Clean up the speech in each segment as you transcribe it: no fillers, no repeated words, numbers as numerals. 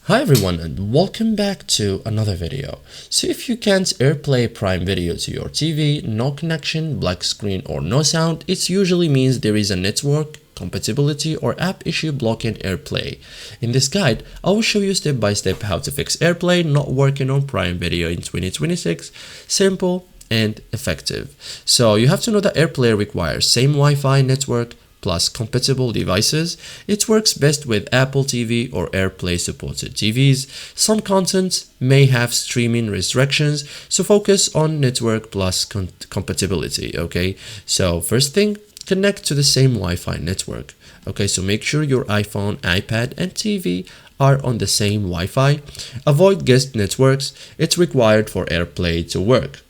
Hi everyone and welcome back to another video. So if you can't AirPlay Prime Video to your TV, no connection, black screen or no sound, it usually means there is a network compatibility or app issue blocking AirPlay. In this guide, I will show you step by step how to fix AirPlay not working on Prime Video in 2026. Simple and effective. So you have to know that AirPlay requires same Wi-Fi network plus compatible devices. It works best with Apple TV or AirPlay supported TVs. Some content may have streaming restrictions, so focus on network plus compatibility. Okay, so first thing, connect to the same Wi-Fi network. Okay, so make sure your iPhone, iPad and TV are on the same Wi-Fi. Avoid guest networks. It's required for AirPlay to work.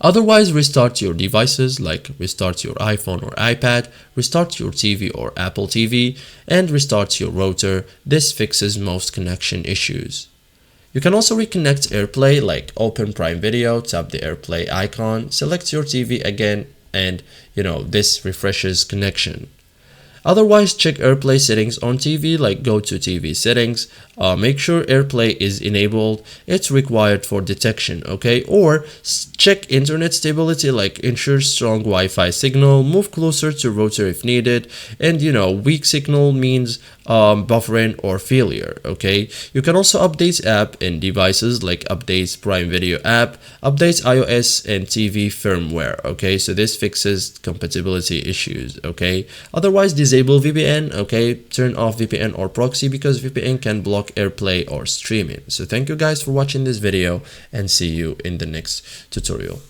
Otherwise, restart your devices like restart your iPhone or iPad, restart your TV or Apple TV, and restart your router. This fixes most connection issues. You can also reconnect AirPlay like open Prime Video, tap the AirPlay icon, select your TV again, and this refreshes connection. Otherwise, check AirPlay settings on TV, like go to TV settings, make sure AirPlay is enabled, it's required for detection, okay? Or check internet stability, like ensure strong Wi-Fi signal, move closer to router if needed, and weak signal means buffering or failure, okay? You can also update app and devices, like updates Prime Video app, updates iOS and TV firmware, okay? So this fixes compatibility issues, okay? Otherwise, disable VPN, okay? Turn off VPN or proxy because VPN can block AirPlay or streaming. So thank you guys for watching this video and see you in the next tutorial.